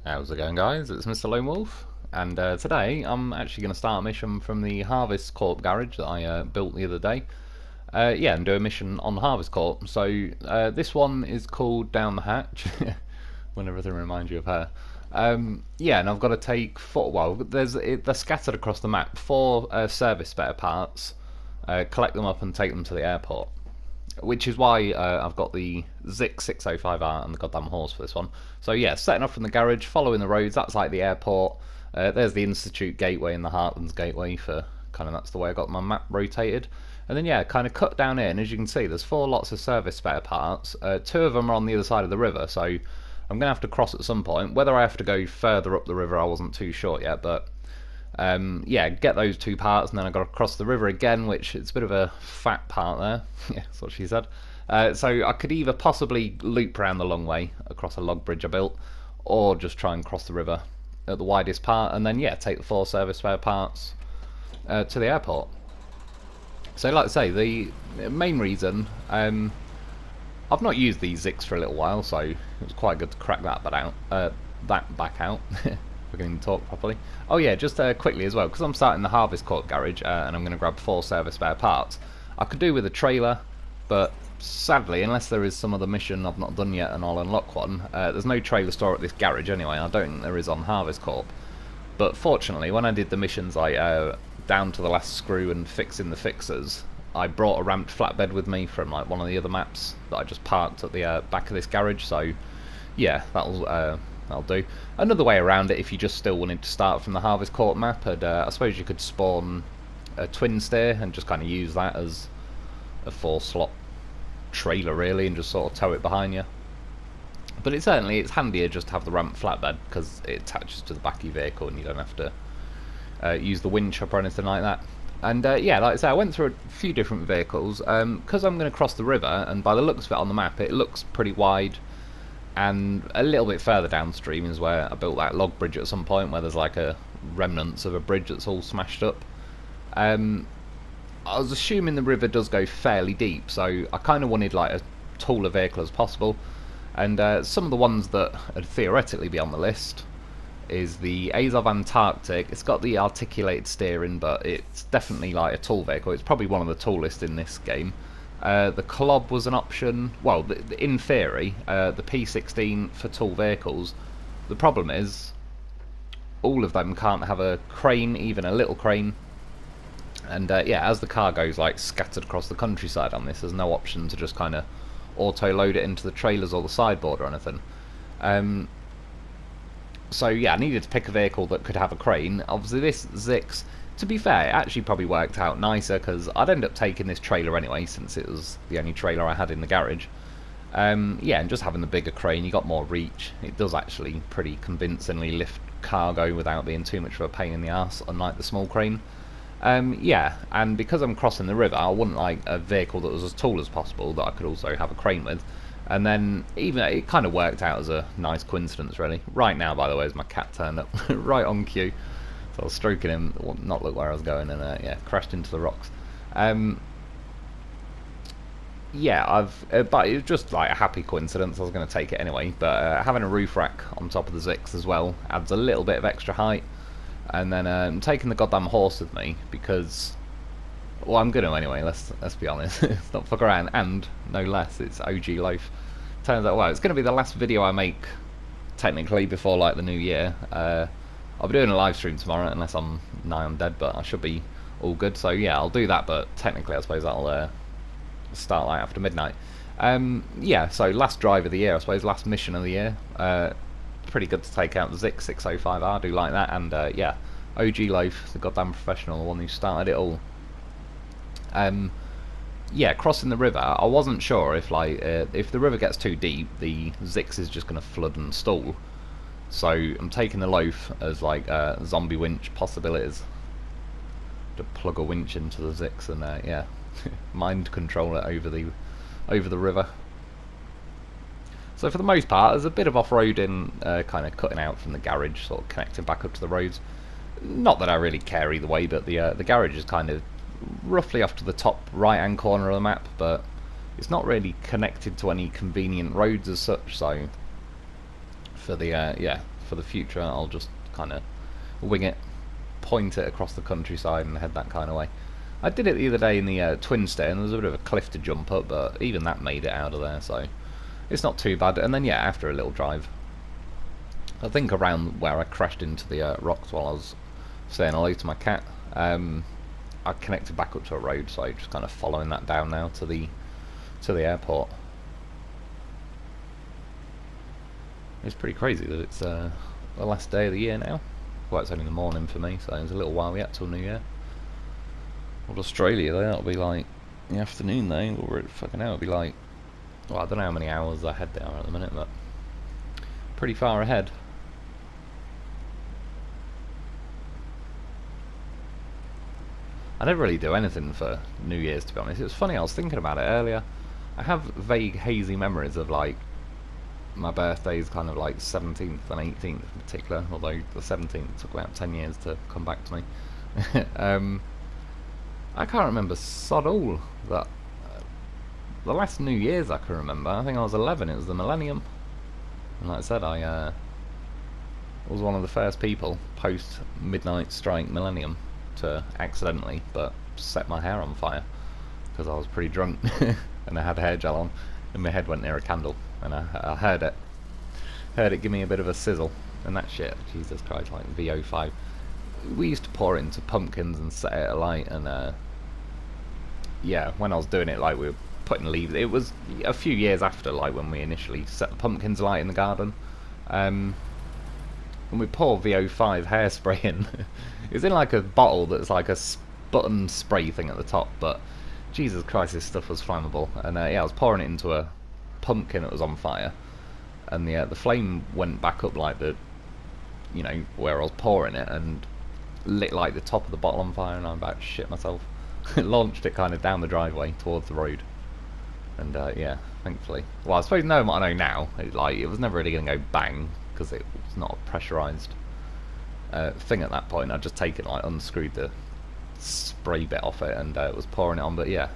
How's it going, guys? It's Mr. Lo4f, and today I'm actually going to start a mission from the Harvest Corp garage that I built the other day. Yeah, and do a mission on Harvest Corp. So this one is called Down the Hatch. Whenever everything reminds you of her. Yeah, and I've got to take four. Well, they're scattered across the map. Four service spare parts. Collect them up and take them to the airport. Which is why I've got the Zikz 605R and the goddamn horse for this one. So yeah, setting off from the garage, following the roads, that's like the airport. There's the Institute Gateway and the Heartlands Gateway for kind of, that's the way I got my map rotated. And then yeah, kind of cut down in, as you can see, there's four lots of service spare parts. Two of them are on the other side of the river, so I'm going to have to cross at some point. Whether I have to go further up the river, I wasn't too sure yet, but yeah, get those two parts, and then I've got to cross the river again, which it's a bit of a fat part there. Yeah, that's what she said. So I could either possibly loop around the long way across a log bridge I built, or just try and cross the river at the widest part, and then yeah, take the four service spare parts to the airport. So like I say, the main reason, I've not used these Zikz for a little while, so it was quite good to crack that back out. We can even talk properly. Oh yeah, just quickly as well, because I'm starting the Harvest Court garage and I'm going to grab four service spare parts. I could do with a trailer, but sadly, unless there is some other mission I've not done yet and I'll unlock one, there's no trailer store at this garage anyway. I don't think there is on Harvest Corp. But fortunately, when I did the missions like down to the last screw and fixing the fixers, I brought a ramped flatbed with me from like one of the other maps that I just parked at the back of this garage. So yeah, that'll do. Another way around it, if you just still wanted to start from the Harvest Court map, and I suppose you could spawn a twin steer and just kind of use that as a 4-slot trailer really, and just sort of tow it behind you. But it's handier just to have the ramp flatbed, because it attaches to the back of your vehicle and you don't have to use the winch up or anything like that. And yeah, like I say, I went through a few different vehicles because I'm going to cross the river, and by the looks of it on the map, it looks pretty wide. And a little bit further downstream is where I built that log bridge at some point, where there's like a remnants of a bridge that's all smashed up. I was assuming the river does go fairly deep, so I kind of wanted like a taller vehicle as possible. And some of the ones that would theoretically be on the list is the Azov Antarctic. It's got the articulated steering, but it's definitely like a tall vehicle. It's probably one of the tallest in this game. The Club was an option. Well, in theory, the P16 for tall vehicles. The problem is, all of them can't have a crane, even a little crane. And yeah, as the car goes like scattered across the countryside on this, there's no option to just kind of auto-load it into the trailers or the sideboard or anything. So yeah, I needed to pick a vehicle that could have a crane. Obviously this Zikz, to be fair, it actually probably worked out nicer, because I'd end up taking this trailer anyway, since it was the only trailer I had in the garage. Yeah, and just having the bigger crane, you got more reach. It does actually pretty convincingly lift cargo without being too much of a pain in the arse, unlike the small crane. Yeah, and because I'm crossing the river, I wouldn't like a vehicle that was as tall as possible that I could also have a crane with. And then even it kind of worked out as a nice coincidence, really. Right now, by the way, is my cat turned up right on cue. So I was stroking him, not look where I was going, and yeah, crashed into the rocks. Yeah, but it was just like a happy coincidence. I was going to take it anyway. But having a roof rack on top of the Zikz as well adds a little bit of extra height. And then I'm taking the goddamn horse with me because, well, I'm going to anyway. Let's be honest. It's not fuck around, and no less, it's OG Lo4f. Turns out, well, it's going to be the last video I make technically before like the new year. I'll be doing a live stream tomorrow, unless I'm nigh on dead, but I should be all good. So yeah, I'll do that, but technically I suppose that'll start like after midnight. Yeah, so last drive of the year, I suppose, last mission of the year. Pretty good to take out the Zikz 605R, I do like that, and yeah, OG Lo4f, the goddamn professional, the one who started it all. Yeah, crossing the river, I wasn't sure if like if the river gets too deep, the Zikz is just going to flood and stall. So I'm taking the Lo4f as like zombie winch possibilities. To plug a winch into the Zikz and yeah, mind control it over the river. So for the most part, there's a bit of off-roading, kind of cutting out from the garage, sort of connecting back up to the roads. Not that I really care either way, but the garage is kind of roughly off to the top right-hand corner of the map, but it's not really connected to any convenient roads as such. So for the yeah, for the future I'll just kind of wing it, point it across the countryside and head that kind of way. I did it the other day in the twin stay, and there was a bit of a cliff to jump up, but even that made it out of there, so it's not too bad. And then yeah, after a little drive, I think around where I crashed into the rocks while I was saying hello to my cat, I connected back up to a road, so just kind of following that down now to the airport. It's pretty crazy that it's the last day of the year now. Well, it's only the morning for me, so there's a little while yet till New Year. Well, Australia, that'll be like the afternoon though, or fucking hell, it'll be like, well, I don't know how many hours ahead they are at the minute, but pretty far ahead. I never really do anything for New Year's, to be honest. It was funny, I was thinking about it earlier. I have vague, hazy memories of like my birthday's kind of like 17th and 18th in particular, although the 17th took about 10 years to come back to me. I can't remember sod all that. The last New Year's I can remember, I think I was 11, it was the millennium. And like I said, I was one of the first people post midnight strike millennium to accidentally but set my hair on fire because I was pretty drunk and I had hair gel on and my head went near a candle and I heard it give me a bit of a sizzle, and that shit, Jesus Christ, like VO5. We used to pour it into pumpkins and set it alight, and yeah, when I was doing it, like we were putting leaves. It was a few years after, like when we initially set the pumpkins alight in the garden, and we pour VO5 hairspray in. It's in like a bottle that's like a button spray thing at the top, but Jesus Christ, this stuff was flammable. And yeah, I was pouring it into a pumpkin that was on fire, and the flame went back up like the, you know, where I was pouring it, and lit like the top of the bottle on fire, and I'm about to shit myself. Launched it kind of down the driveway towards the road, and yeah, thankfully. Well, I suppose no, I know now. It was never really going to go bang because it was not a pressurised thing at that point. I'd just taken, like, unscrewed the spray bit off it and was pouring it on. But yeah,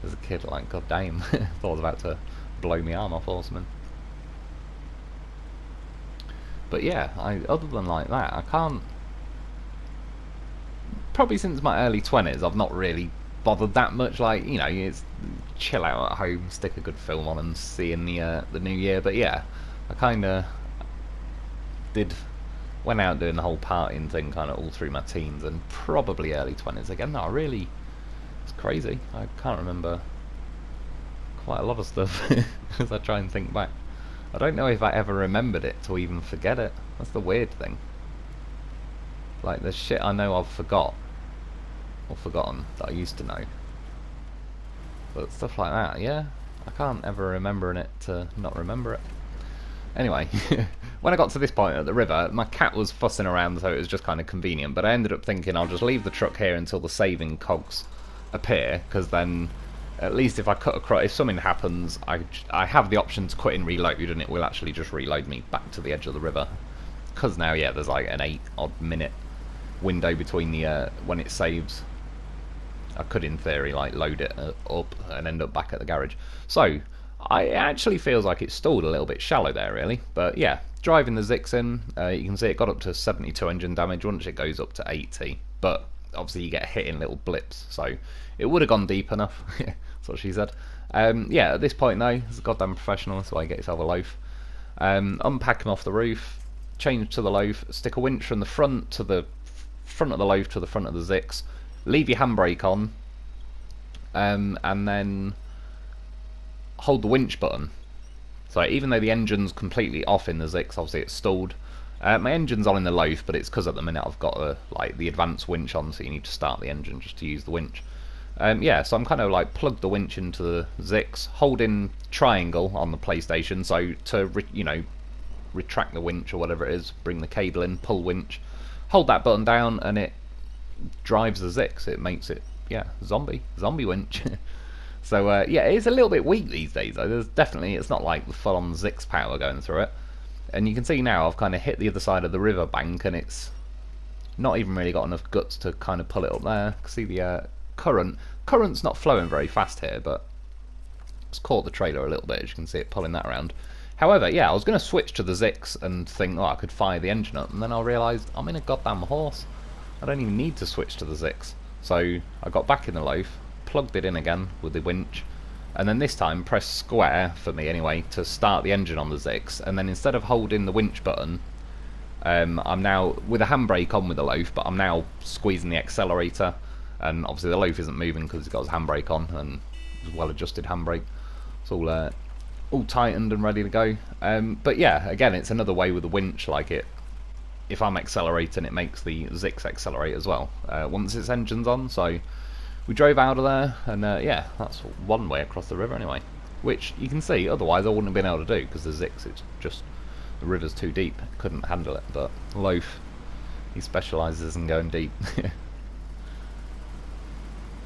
as a kid, like, god damn, thought I was about to blow my arm off or something. But yeah, other than like that, I can't. Probably since my early 20s, I've not really bothered that much. Like, you know, it's chill out at home, stick a good film on, and see in the new year. But yeah, I kind of went out doing the whole partying thing kind of all through my teens and probably early 20s. Again, no, it's crazy. I can't remember quite a lot of stuff as I try and think back. I don't know if I ever remembered it to even forget it. That's the weird thing. Like, there's shit I know I've forgotten that I used to know. But stuff like that, yeah, I can't ever remember it to not remember it. Anyway, when I got to this point at the river, my cat was fussing around, so it was just kind of convenient. But I ended up thinking I'll just leave the truck here until the saving cogs appear, because then at least if I cut across, if something happens, I have the option to quit and reload, and it will actually just reload me back to the edge of the river. Because now, yeah, there's like an 8-odd minute window between the when it saves. I could, in theory, like load it up and end up back at the garage. So it actually feels like it's stalled a little bit shallow there, really. But yeah, driving the Zikz in, you can see it got up to 72 engine damage once it goes up to 80. But obviously you get hit in little blips, so it would have gone deep enough. That's what she said. Yeah, at this point though, it's a goddamn professional, so I get yourself a loaf. Unpack him off the roof, change to the loaf, stick a winch from the front of the loaf to the front of the Zikz, leave your handbrake on, and then hold the winch button. So even though the engine's completely off in the Zikz, obviously it's stalled. My engine's on in the loaf, but it's because at the minute I've got like the advanced winch on, so you need to start the engine just to use the winch. Yeah, so I'm kind of like plugged the winch into the Zikz, holding triangle on the PlayStation, so to retract the winch or whatever it is, bring the cable in, pull winch, hold that button down, and it drives the Zikz. It makes it, yeah, zombie winch. So yeah, it's a little bit weak these days though. It's not like the full-on Zikz power going through it. And you can see now I've kind of hit the other side of the river bank, and it's not even really got enough guts to kind of pull it up there. You can see the current's not flowing very fast here, but it's caught the trailer a little bit, as you can see it pulling that around. However, yeah, I was going to switch to the Zikz and think, oh, I could fire the engine up, and then I realised I'm in a goddamn horse. I don't even need to switch to the Zikz. So I got back in the loaf, plugged it in again with the winch, and then this time pressed square, for me anyway, to start the engine on the Zikz, and then instead of holding the winch button, I'm now with a handbrake on with the loaf, but I'm now squeezing the accelerator, and obviously the loaf isn't moving because it's got his handbrake on, and it's a well adjusted handbrake. It's all tightened and ready to go. But yeah, again, it's another way with the winch, like if I'm accelerating, it makes the Zikz accelerate as well once its engine's on. So we drove out of there, and yeah, that's one way across the river anyway, which you can see otherwise I wouldn't have been able to do because the Zikz, it's just, the river's too deep, couldn't handle it. But Loaf, he specialises in going deep.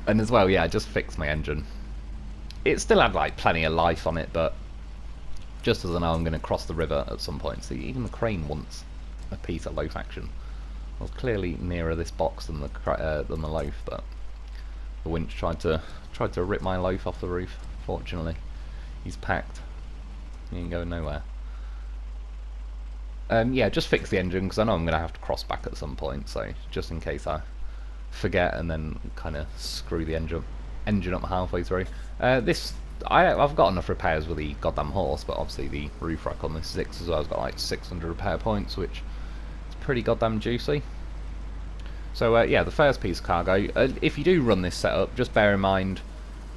And as well, yeah, I just fixed my engine. It still had like plenty of life on it, but just as I know I'm going to cross the river at some point. See, even the crane wants a piece of Loaf action. I was clearly nearer this box than the Loaf, but the winch tried to rip my Loaf off the roof. Fortunately, he's packed. He ain't going nowhere. Yeah, just fix the engine because I know I'm going to have to cross back at some point. So just in case I forget and then kind of screw the engine up halfway through. I've got enough repairs with the goddamn horse, but obviously the roof rack on this Zikz as well has got like 600 repair points, which is pretty goddamn juicy. So yeah, the first piece of cargo, if you do run this setup, just bear in mind,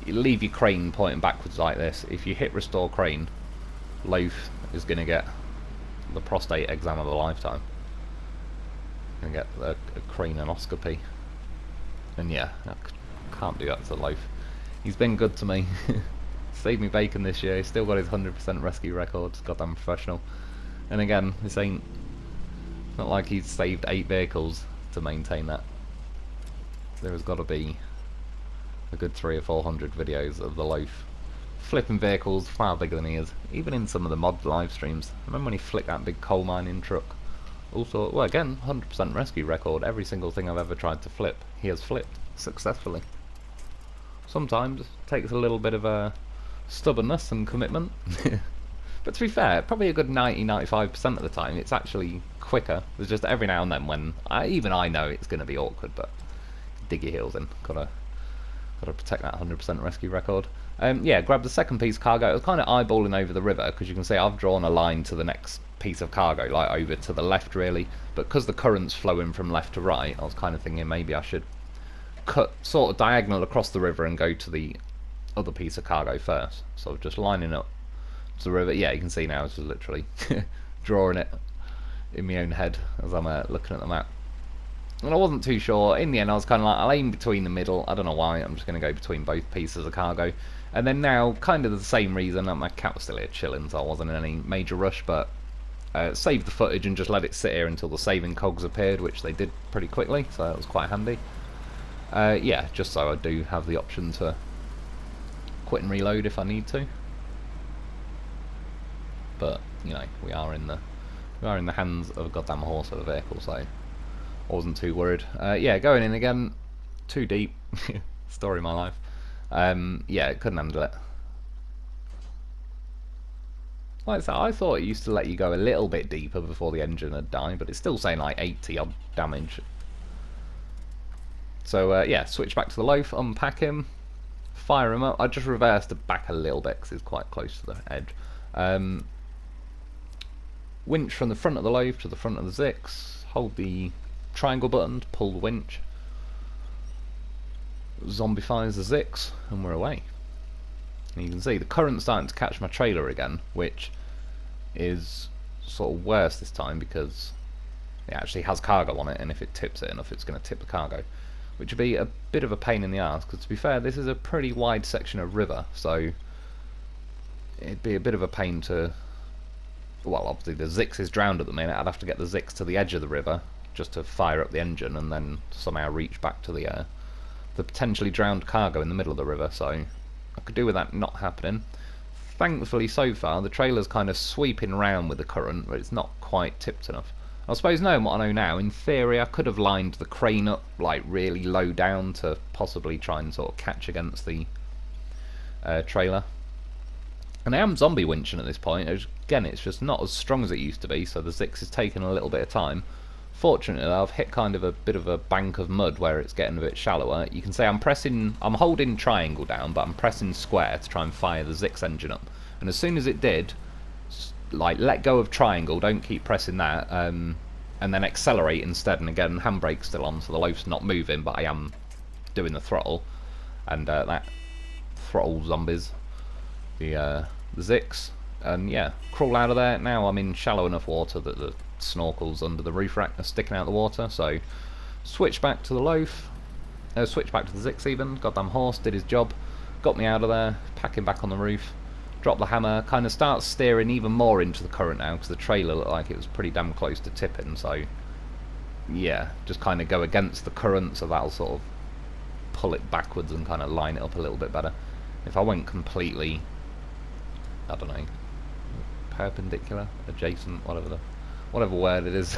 you leave your crane pointing backwards like this. If you hit restore crane, Loaf is going to get the prostate exam of a lifetime. Going to get a crane anoscopy. And yeah, I can't do that to Loaf. He's been good to me. Saved me bacon this year. He's still got his 100% rescue record. Goddamn professional. And again, this ain't not like he's saved 8 vehicles to maintain that. There has got to be a good 300 or 400 videos of the Loaf flipping vehicles far bigger than he is. Even in some of the mod live streams. Remember when he flicked that big coal mining truck? Also, well, again, 100% rescue record. Every single thing I've ever tried to flip, he has flipped successfully. Sometimes it takes a little bit of stubbornness and commitment. But to be fair, probably a good 90-95% of the time it's actually quicker. There's just every now and then when even I know it's going to be awkward, but dig your heels in. Gotta protect that 100% rescue record. Yeah, grab the second piece of cargo. I was kind of eyeballing over the river because you can see I've drawn a line to the next piece of cargo, like over to the left really, but because the current's flowing from left to right, I was kind of thinking maybe I should cut sort of diagonal across the river and go to the other piece of cargo first. So just lining up to the river. Yeah, you can see now it's literally drawing it in my own head as I'm looking at the map. And I wasn't too sure. In the end I was kind of like, I'll aim between the middle. I don't know why, I'm just going to go between both pieces of cargo. And then now, kind of the same reason, my cat was still here chilling, so I wasn't in any major rush, but saved the footage and just let it sit here until the saving cogs appeared, which they did pretty quickly, so that was quite handy. Yeah, just so I do have the option to quit and reload if I need to. But you know, we are in the hands of a goddamn horse of a vehicle, so I wasn't too worried. Yeah, going in again, too deep. Story of my life. Yeah, couldn't handle it. Like I said, I thought it used to let you go a little bit deeper before the engine had died, but it's still saying like 80 odd damage. So yeah, switch back to the Loaf, unpack him, fire him up. I just reversed it back a little bit because it's quite close to the edge. Winch from the front of the Loaf to the front of the Zikz. Hold the triangle button to pull the winch. Zombifies the Zikz, and we're away. And you can see the current's starting to catch my trailer again, which is sort of worse this time because it actually has cargo on it, and if it tips it enough it's going to tip the cargo, which would be a bit of a pain in the arse, because to be fair, this is a pretty wide section of river, so it'd be a bit of a pain to, well, obviously the Zikz is drowned at the minute. I'd have to get the Zikz to the edge of the river just to fire up the engine and then somehow reach back to the potentially drowned cargo in the middle of the river, so I could do with that not happening. Thankfully so far the trailer's kind of sweeping round with the current, but it's not quite tipped enough. I suppose knowing what I know now, in theory I could have lined the crane up like really low down to possibly try and sort of catch against the trailer. And I am zombie winching at this point. Again, it's just not as strong as it used to be, so the Zikz is taking a little bit of time. Fortunately, I've hit kind of a bit of a bank of mud where it's getting a bit shallower. You can say I'm holding triangle down, but I'm pressing square to try and fire the Zikz engine up. And as soon as it did, like, let go of triangle, don't keep pressing that, and then accelerate instead. And again, handbrake's still on, so the loaf's not moving, but I am doing the throttle, and that throttle zombies the Zikz, and yeah, crawl out of there. Now I'm in shallow enough water that the snorkels under the roof rack are sticking out of the water, so switch back to the loaf, switch back to the Zikz even. Goddamn horse did his job, got me out of there, packing back on the roof, drop the hammer, kind of start steering even more into the current now, because the trailer looked like it was pretty damn close to tipping, so yeah, just kind of go against the current, so that'll sort of pull it backwards and kind of line it up a little bit better. If I went completely, I don't know, perpendicular, adjacent, whatever word it is,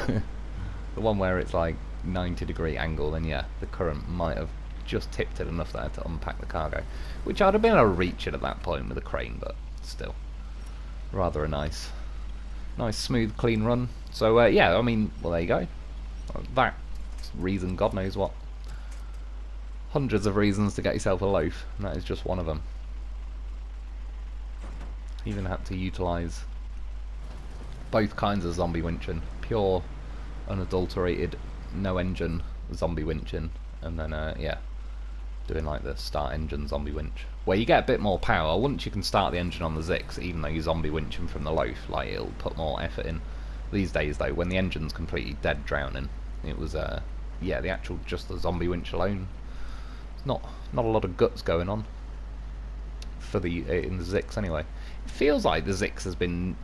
the one where it's like 90-degree angle, then yeah, the current might have just tipped it enough there to unpack the cargo, which I'd have been able to reach it at that point with a crane, but still, rather a nice smooth, clean run. So yeah, I mean, well, there you go. That reason, God knows what. Hundreds of reasons to get yourself a loaf, and that is just one of them. Even had to utilise both kinds of zombie winching, pure, unadulterated, no engine zombie winching, and then yeah, doing like the start engine zombie winch, where you get a bit more power once you can start the engine on the Zikz, even though you're zombie winching from the loaf, like it'll put more effort in. These days though, when the engine's completely dead drowning, it was yeah, the actual, just the zombie winch alone, it's not a lot of guts going on for the in the Zikz anyway. It feels like the Zikz has been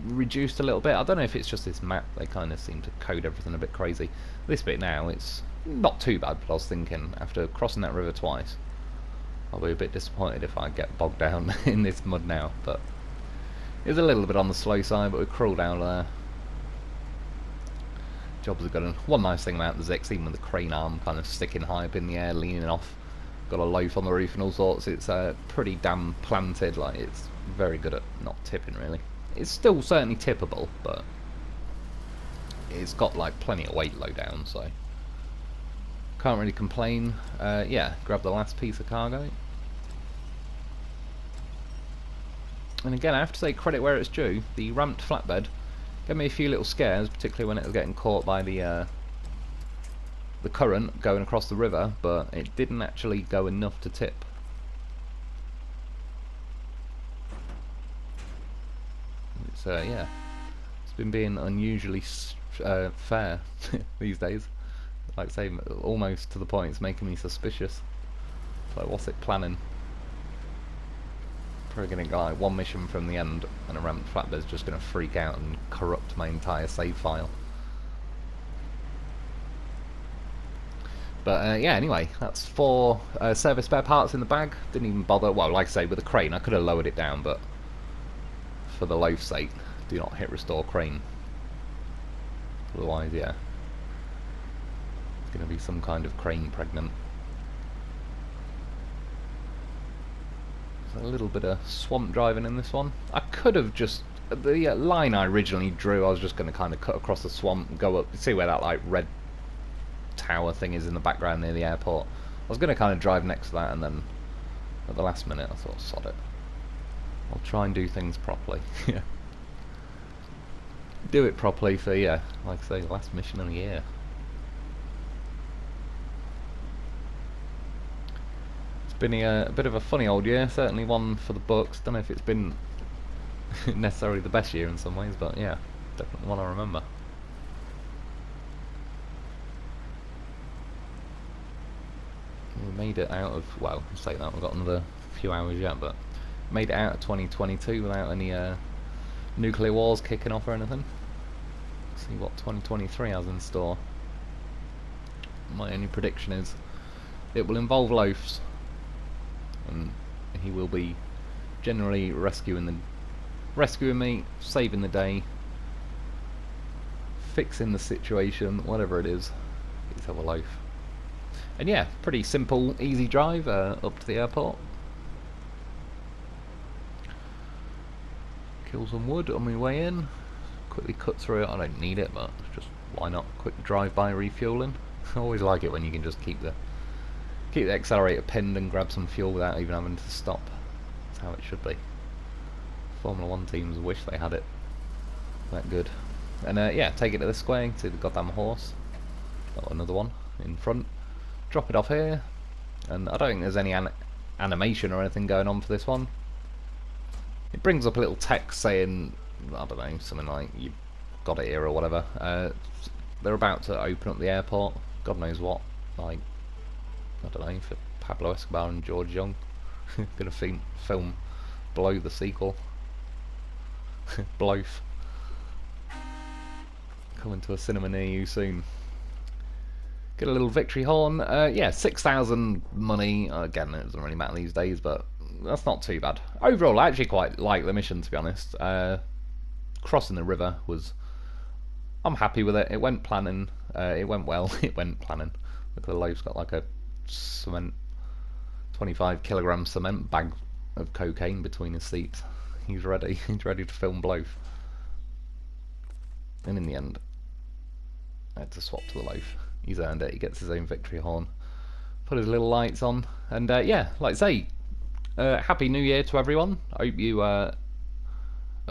reduced a little bit. I don't know if it's just this map, they kind of seem to code everything a bit crazy. This bit now, it's not too bad, but I was thinking, after crossing that river twice, I'll be a bit disappointed if I get bogged down in this mud now, but it's a little bit on the slow side, but we crawled out of there. Jobs are good. And one nice thing about the Zikz, even with the crane arm kind of sticking high up in the air, leaning off, got a loaf on the roof and all sorts, it's pretty damn planted, like it's very good at not tipping really. It's still certainly tippable, but it's got like plenty of weight low down, so can't really complain. Yeah, grab the last piece of cargo. And again, I have to say credit where it's due. The ramped flatbed gave me a few little scares, particularly when it was getting caught by the current going across the river, but it didn't actually go enough to tip. It's yeah, it's been being unusually fair these days. Like I say, almost to the point it's making me suspicious. Like, what's it planning? Probably gonna get like one mission from the end, and a ramped flatbed's just gonna freak out and corrupt my entire save file. But yeah, anyway, that's 4 service spare parts in the bag. Didn't even bother. Well, like I say, with the crane, I could have lowered it down, but for the loaf's sake, do not hit restore crane. Otherwise, yeah, it's going to be some kind of crane pregnant. There's a little bit of swamp driving in this one. I could have just, the line I originally drew, I was just going to kind of cut across the swamp and go up, see where that like red tower thing is in the background near the airport. I was going to kind of drive next to that, and then at the last minute I thought, sod it, I'll try and do things properly. Yeah, do it properly for, yeah, like I say, the last mission of the year. It's been a bit of a funny old year, certainly one for the books. Don't know if it's been necessarily the best year in some ways, but yeah, definitely one I remember. We made it out of, well, I'll say that, we've got another few hours yet, but made it out of 2022 without any nuclear wars kicking off or anything. Let's see what 2023 has in store. My only prediction is it will involve loafs, and he will be generally rescuing me, saving the day, fixing the situation, whatever it is. Let's have a loaf. And yeah, pretty simple, easy drive up to the airport. kill some wood on my way in. Quickly cut through it. I don't need it, but just why not? Quick drive-by refueling. I always like it when you can just keep the accelerator pinned and grab some fuel without even having to stop. That's how it should be. Formula 1 teams wish they had it that good. And yeah, take it to the square, see the goddamn horse. Oh, another one in front. Drop it off here. And I don't think there's any animation or anything going on for this one. It brings up a little text saying, I don't know, something like, you got it here or whatever. They're about to open up the airport. God knows what. Like, I don't know, for Pablo Escobar and George Young. Gonna film Blow the sequel. Blow4f. Coming to a cinema near you soon. Get a little victory horn. Yeah, 6,000 money. Again, it doesn't really matter these days, but that's not too bad. Overall, I actually quite like the mission, to be honest. Crossing the river was... I'm happy with it. It went planning. It went well. It went planning. Look, the loaf's got like a cement... 25 kilogram cement bag of cocaine between his seats. He's ready. He's ready to film Blow4f. And in the end, I had to swap to the loaf. He's earned it. He gets his own victory horn. Put his little lights on. And yeah, like I say, Happy New Year to everyone. I hope you have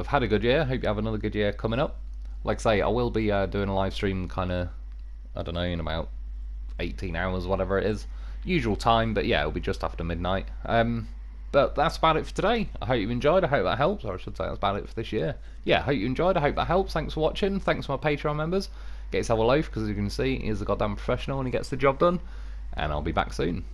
had a good year. Hope you have another good year coming up. Like I say, I will be doing a live stream kind of, I don't know, in about 18 hours, whatever it is. Usual time, but yeah, it'll be just after midnight. But that's about it for today. I hope you enjoyed. I hope that helps. Or I should say that's about it for this year. Yeah, I hope you enjoyed. I hope that helps. Thanks for watching. Thanks to my Patreon members. Get yourself a loaf, because as you can see, he's a goddamn professional and he gets the job done. And I'll be back soon.